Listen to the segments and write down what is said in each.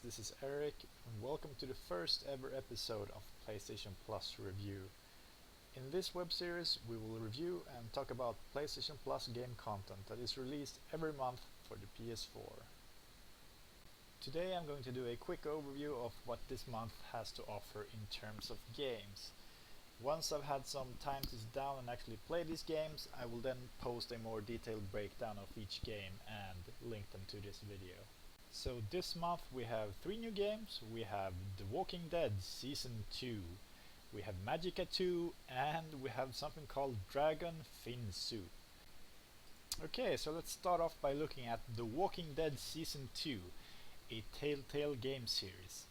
this is Eric, and welcome to the first ever episode of PlayStation Plus Review. In this web series, we will review and talk about PlayStation Plus game content that is released every month for the PS4. Today I'm going to do a quick overview of what this month has to offer in terms of games. Once I've had some time to sit down and actually play these games, I will then post a more detailed breakdown of each game and link them to this video. So this month we have 3 new games. We have The Walking Dead Season 2, we have Magicka 2, and we have something called Dragon Fin Soup. Okay, so let's start off by looking at The Walking Dead Season 2, a Telltale game series.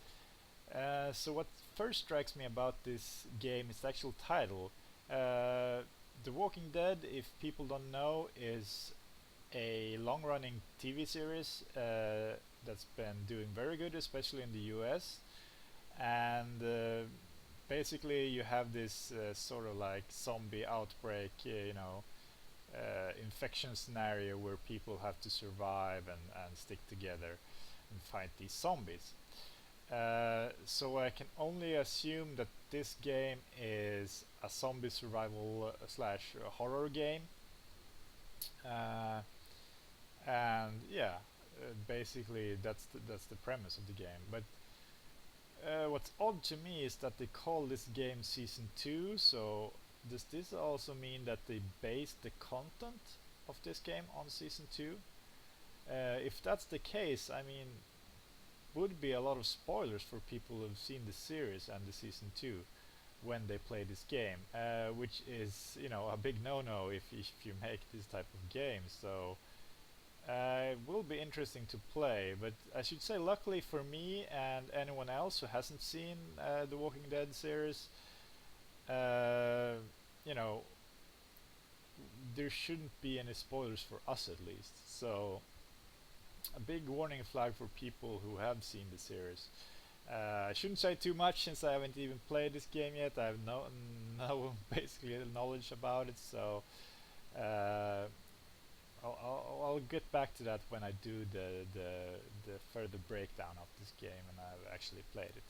So what first strikes me about this game is the actual title. The Walking Dead, if people don't know, is a long-running TV series that's been doing very good, especially in the US. And basically you have this sort of like zombie outbreak, infection scenario where people have to survive and stick together and fight these zombies. So I can only assume that this game is a zombie survival slash horror game. And yeah, basically that's the premise of the game. But what's odd to me is that they call this game Season 2, so does this also mean that they based the content of this game on Season 2? If that's the case, I mean, would be a lot of spoilers for people who've seen the series and the Season 2 when they play this game, which is, a big no-no if you make this type of game. So it will be interesting to play, but I should say luckily for me and anyone else who hasn't seen the Walking Dead series, you know, there shouldn't be any spoilers for us at least. So a big warning flag for people who have seen the series. I shouldn't say too much since I haven't even played this game yet. I have no basically knowledge about it, so I'll get back to that when I do the further breakdown of this game and I've actually played it.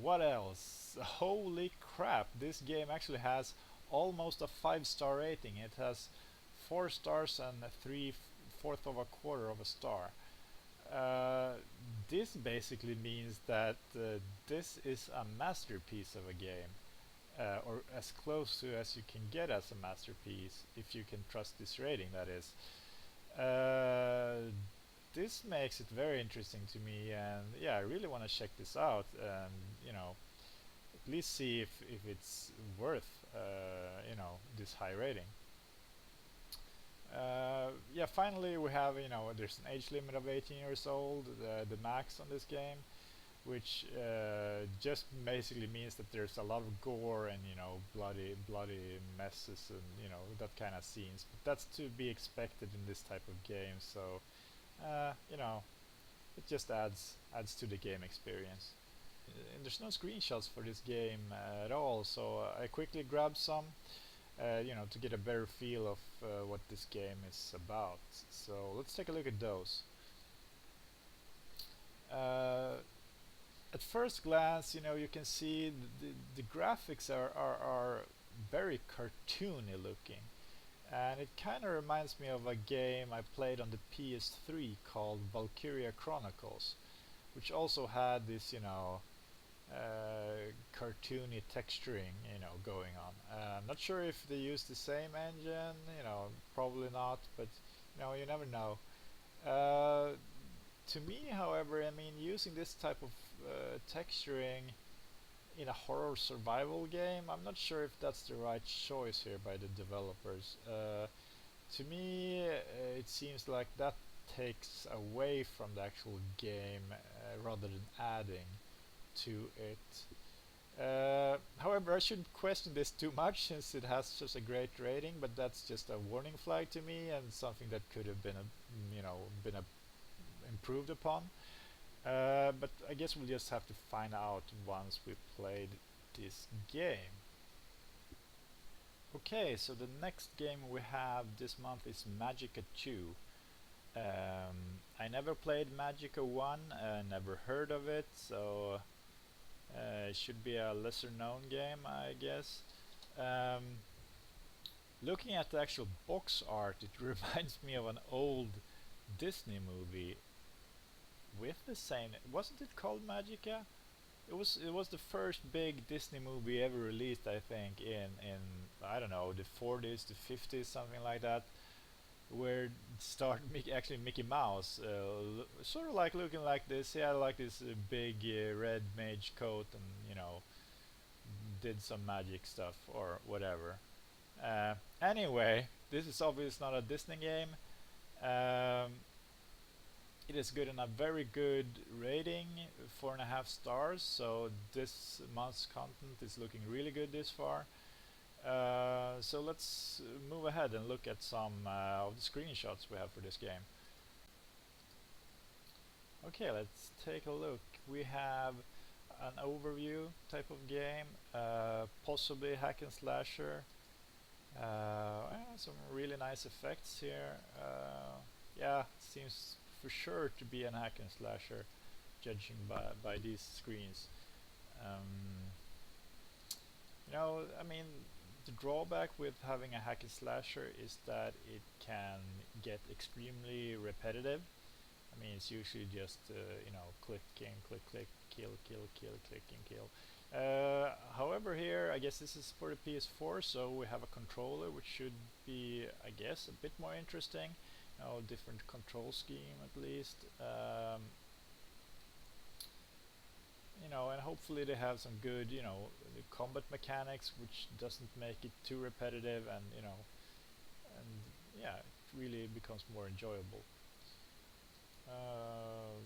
What else? Holy crap! This game actually has almost a 5-star rating. It has 4 stars and 3/4 of a quarter of a star. This basically means that this is a masterpiece of a game, or as close to as you can get as a masterpiece, if you can trust this rating, that is. This makes it very interesting to me, and yeah, I really want to check this out and at least see if it's worth this high rating. Yeah, finally we have, there's an age limit of 18 years old, the max on this game, which just basically means that there's a lot of gore and bloody messes and that kind of scenes. But that's to be expected in this type of game, so it just adds to the game experience. And there's no screenshots for this game at all, so I quickly grabbed some. To get a better feel of what this game is about. So let's take a look at those. At first glance, you can see the graphics are very cartoony looking, and it kind of reminds me of a game I played on the PS3 called Valkyria Chronicles, which also had this, cartoony texturing, going on. I'm not sure if they use the same engine, probably not, but you never know. To me, however, I mean, using this type of texturing in a horror survival game, I'm not sure if that's the right choice here by the developers. To me, it seems like that takes away from the actual game rather than adding to it. However, I shouldn't question this too much since it has such a great rating, but that's just a warning flag to me and something that could have been improved upon. But I guess we'll just have to find out once we played this game. Okay, so the next game we have this month is Magicka 2. I never played Magica 1, never heard of it, so it should be a lesser known game, I guess. Um, Looking at the actual box art, it reminds me of an old Disney movie with the same. Wasn't it called Magica? It was the first big Disney movie ever released, I think, in I don't know, the 40s, the 50s, something like that, where it starred actually Mickey Mouse, sort of like looking like this. He had like this big red mage coat, and did some magic stuff or whatever. Anyway, this is obviously not a Disney game. Um, it is good and a very good rating, 4.5 stars. So this month's content is looking really good this far. So let's move ahead and look at some of the screenshots we have for this game. Okay, let's take a look. We have an overview type of game, possibly hack and slasher. Some really nice effects here. Yeah, seems for sure to be an hack and slasher, judging by these screens. Um, I mean, the drawback with having a hack and slasher is that it can get extremely repetitive. I mean, it's usually just click and click, click, kill, kill, kill, click and kill. However, here I guess this is for the PS4, so we have a controller, which should be, I guess, a bit more interesting. Different control scheme at least. And hopefully they have some good, the combat mechanics, which doesn't make it too repetitive, and yeah, it really becomes more enjoyable. Um,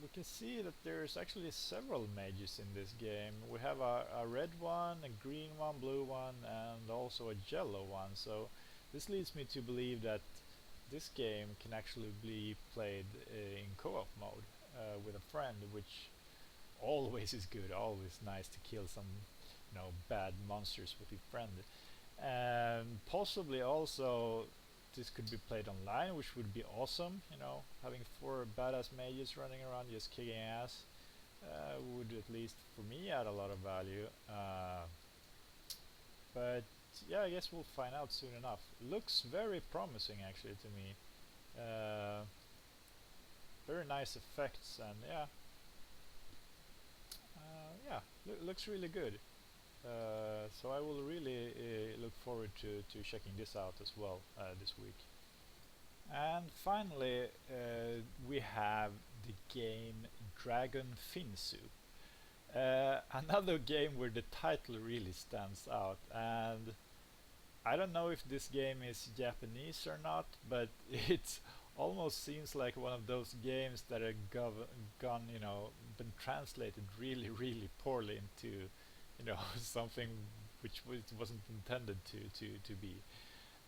we can see that there's actually several mages in this game. We have a red one, a green one, blue one, and also a yellow one. So this leads me to believe that this game can actually be played in co-op mode with a friend, which always is good. Always nice to kill some, bad monsters with your friend. And possibly also this could be played online, which would be awesome. Having four badass mages running around just kicking ass would, at least for me, add a lot of value. But yeah, I guess we'll find out soon enough. Looks very promising actually to me. Uh, Very nice effects, and yeah, looks really good. So I will really look forward to checking this out as well this week. And finally, we have the game Dragon Finsu. Another game where the title really stands out, and I don't know if this game is Japanese or not, but it almost seems like one of those games that are gone, been translated really, really poorly into, something which wasn't intended to be.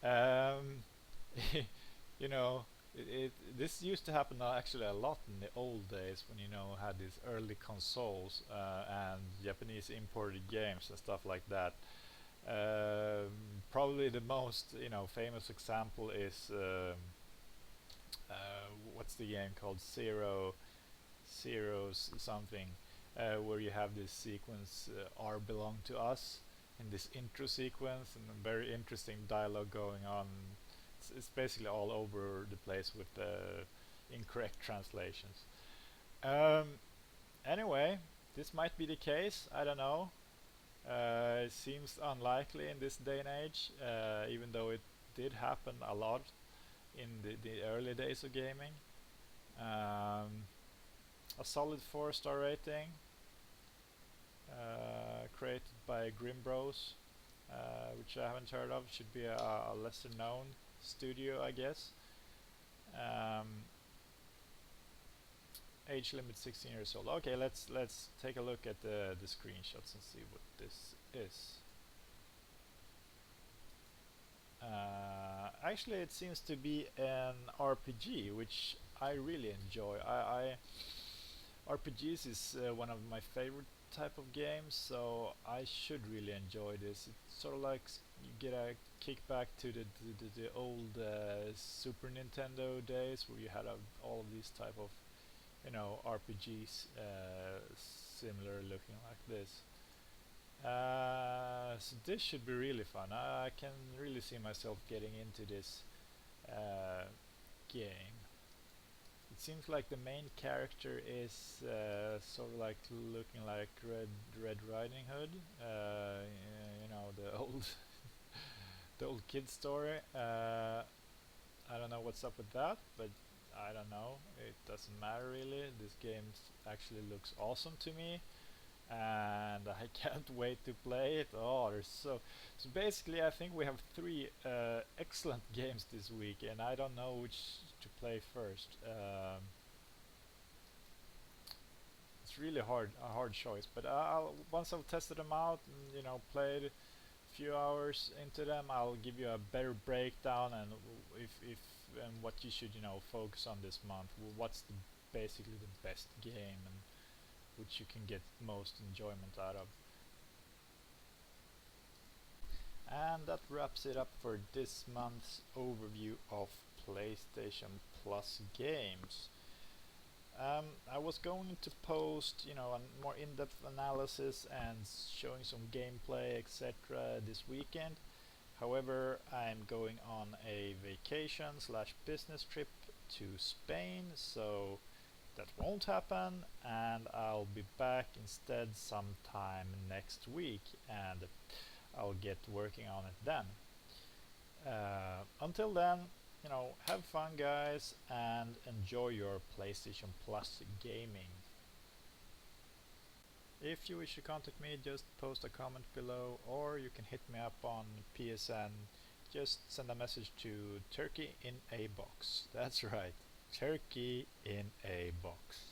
Um, you know, this used to happen actually a lot in the old days when had these early consoles and Japanese imported games and stuff like that. Probably the most famous example is what's the game called, something, where you have this sequence, "R belong to us," in this intro sequence, and a very interesting dialogue going on. It's basically all over the place with incorrect translations. Um, anyway, this might be the case. I don't know. It seems unlikely in this day and age, even though it did happen a lot in the early days of gaming. Um, a solid 4-star rating, created by Grim Bros, which I haven't heard of. Should be a lesser known studio, I guess. Um, age limit 16 years old. Okay, let's take a look at the screenshots and see what this is. Actually, it seems to be an RPG, which I really enjoy. RPGs is one of my favorite type of games, so I should really enjoy this. It's sort of like you get a kickback to the old Super Nintendo days where you had all of these type of, you know, RPGs similar looking like this. So this should be really fun. I can really see myself getting into this game. It seems like the main character is sort of like looking like Red Riding Hood. You know, the old the old kid story. I don't know what's up with that, but I don't know. It doesn't matter really. This game actually looks awesome to me, and I can't wait to play it. Oh, there's so basically I think we have three excellent games this week, and I don't know which to play first. It's really a hard choice, but once I've tested them out and, you know, played a few hours into them, I'll give you a better breakdown and if and what you should, you know, focus on this month. What's basically the best game and which you can get most enjoyment out of. And that wraps it up for this month's overview of PlayStation Plus games. I was going to post, you know, a more in-depth analysis and showing some gameplay, etc. this weekend. However, I'm going on a vacation slash business trip to Spain, so that won't happen, and I'll be back instead sometime next week, and I'll get working on it then. Until then, you know, have fun guys and enjoy your PlayStation Plus gaming. If you wish to contact me, just post a comment below, or you can hit me up on PSN. Just send a message to Turkey in a Box. That's right, Turkey in a Box.